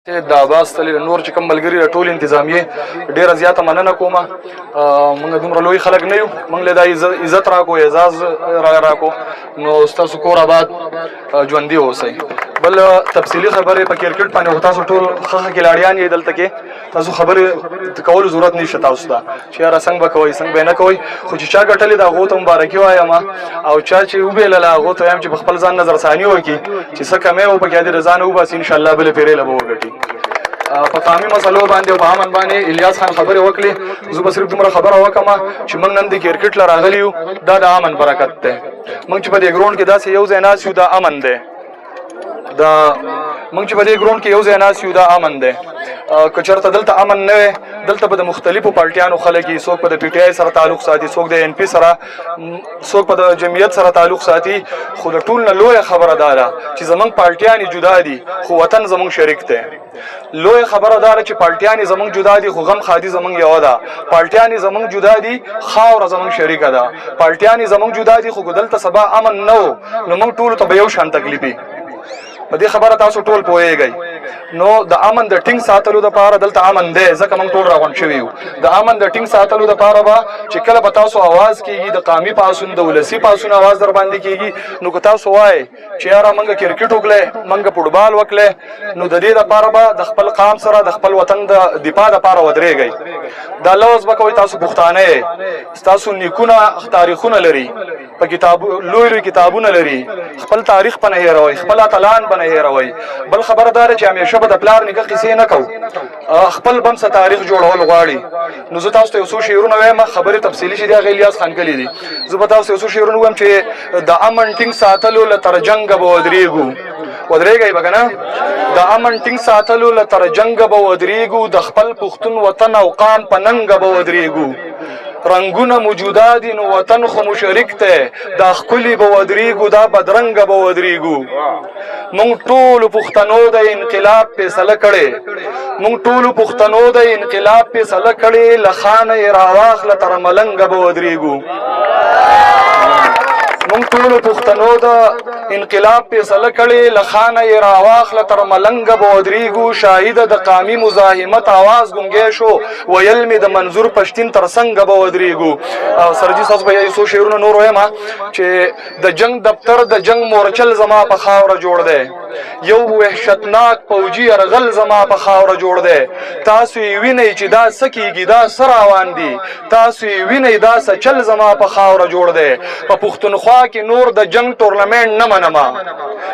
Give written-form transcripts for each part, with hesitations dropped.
د عباس تللی نور چې کوم ملګري د ټول انتظامیې ډېره زیاته مننه کومه. موږ دومره لوی خلک نه یو، موږ له دا عزت راکو، اعزاز راکو، نو ستاسو کور آباد ژوندي اوسئ. بل تفصیلي خبرې په کرکټ باندې خو تاسو ټول ښه کلاړیان یې، دلته کې تاسو خبرې کولو ضرورت نشته تاسو ته چې یاره څنګه به کوئ څنګه به نه کوئ، خو چې چا ګټلې د هغو ته مبارکي وایم، او چا چې وبېلله هغو ته وایم چې په خپل ځان نظرثاني وکړي چې څه کمی و پکې د رضا نه وباسي، انشاءالله بلې پېرې له به وګټي. په قامي مسلو باندې او په امن باندې الیاس خان خبرې وکړې، زه به صرف دومره خبره وکړم چې موږ نن د کرکټ له راغلي یو، دا د امن برکت دی. موږ چې په دې ګراونډ کې داسې یو ځای ناست یو، دا امن دی. موږ چې په دې ګراونډ کې یو ځای ناست یو، دا امن دی. که چېرته دلته امن نه وی، دلته به د مختلفو پارټیانو خلک وي، څوک به د پي ټي آی سره تعلق ساتي، څوک د ان پي سره، څوک به د جمعیت سره تعلق ساتي. خو د ټول نه لویه خبره دا ده چې زموږ پارټیانې جدا دي خو وطن زموږ شریک دی. لویه خبره دا ده چې پارټیانې زموږ جدا دي خو غم خادي زموږ یوه ده. پارټیانې زموږ جدا دي، خاوره زموږ شریکه ده. پارټیانې زموږ جدا دي خو که دلته سبا امن نه و نو موږ ټولو ته به یو شان تکلیف وي. په دې خبره تاسو ټول پوهیږئ. نو د امن د ټینګ ساتلو دپاره دلته امن دی، ځکه موږ ټول راغونډ شوي یو. د امن د ټینګ ساتلو دپاره به چې کله به تاسو اواز کېږي، د قامي پاڅون د ولسي پاڅون اواز در باندې کېږي، نو که تاسو وایئ چې یاره موږ کرکټ وکړی، موږ فوټبال وکړی، نو د دې دپاره به د خپل قام سره د خپل وطن د دفاع دپاره ودرېږئ. دا لوز به کوئ، تاسو پښتانه یې، ستاسو نیکونه تاریخونه لري، په لوی لوی کتابونه لري، خپل تاریخ په نه هېروئ، خپل اتلان په نه هېروئ. بل خبره دا ده چې همیشه به د پلار نیکه کیسې نه کوو، خپل بم څه تاریخ جوړول غواړي. نو زه تاسو ته یو څو شعرونه وایم، خبرې تفصیلي چې دي هغه الیاس خان کلي دي. زه به تاسو یو څو شعرونه وایم چې د امن ټینګ ساتلو له تر جنګه به ودرېږو. ودرېږئ به که نه؟ د امن ټینګ ساتلو له تر جنګه به ودرېږو، د خپل پښتون وطن او قام په ننګه به ودرېږو. رنگونه موجوده دي نو وطن خو مشرک دی، دا ښکلي به ودرېږو، دا بدرنګه به ودرېږو. موږ ټولو پښتنو د انقلاب فیصله کړې، موږ ټولو پښتنو د انقلاب فیصله کړې، له خانه یې راواخله تر ملنګه به ودرېږو. موږ ټولو پښتنو د انقلاب فیصله کړې، له خانه یې راواخله تر ملنګه به ودرېږو. شاهده د قامي مزاحمت آواز ګونګی شو، ویل مې د منظور پښتین تر څنګه به ودرېږو. سرجي صاحب به یو څو شعرونه نور وایم چې د جنگ دفتر د جنگ مورچل زما په خاوره جوړ دی، یو وحشتناک فوجي یرغل زما په خاوره جوړ دی. تاسو یې وینئ چې دا څه کېږي، دا څه روان دي، تاسو یې وینئ دا څه چل زما په خاوره جوړ دی. په پښتونخوا کې نور د جنگ ټورنمنټ نه منمه،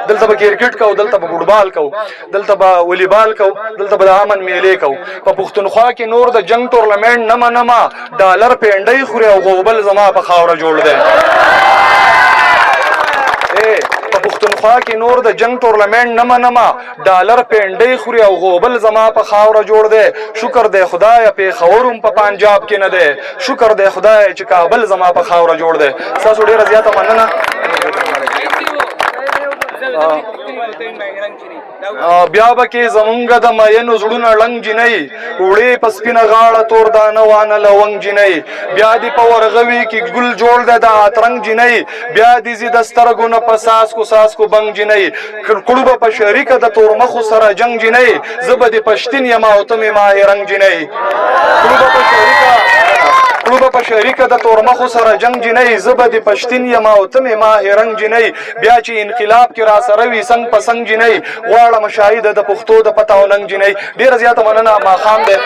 دلته به کرکټ کوو، دلته به فوټبال کوو، دلته به ولیبال کوو، دلته به د امن میلې کوو. په پښتونخوا کې نور د جنگ ټورنمنټ نه منمه، ډالر پینډۍ خوري او غوبل زما په خاوره جوړ دی. په پښتونخوا کې نور د جنگ ټورنمنټ نه منمه، ډالر پینډۍ خوري او غوبل زما په خاوره جوړ دی. شکر دی خدایه پېښور هم په پنجاب کې نه دی، شکر دی خدایه چې کابل زما په خاوره جوړ دی. ستاسو ډېره زیاته مننه. بیا به کې زمونږ د مینو زړونه ړنګ جینۍ، وړې په سپینه غاړه تور دانه وانه لونګ جینۍ. بیا دې په ورغوي کې ګل جوړ دی د اترنګ جینۍ، بیا دې زی د سترګو نه په ساسکو بنګ جینۍ. کړو به په شریکه د تورمخو سره جنګ جینۍ، زه به دې پښتین یم او ته مې ماهې رنګ جینۍ. کړو به په شریکه د تورمخو سره جنګ جینۍ، زه به دې پښتین یم او ته مې ماهې رنګ جینۍ. بیا چې انقلاب کې را سره وي څنګ په څنګ جینۍ، غواړم شاهده د پښتو د پته او ننګ جینۍ. ډېره زیاته مننه. ماښام دی.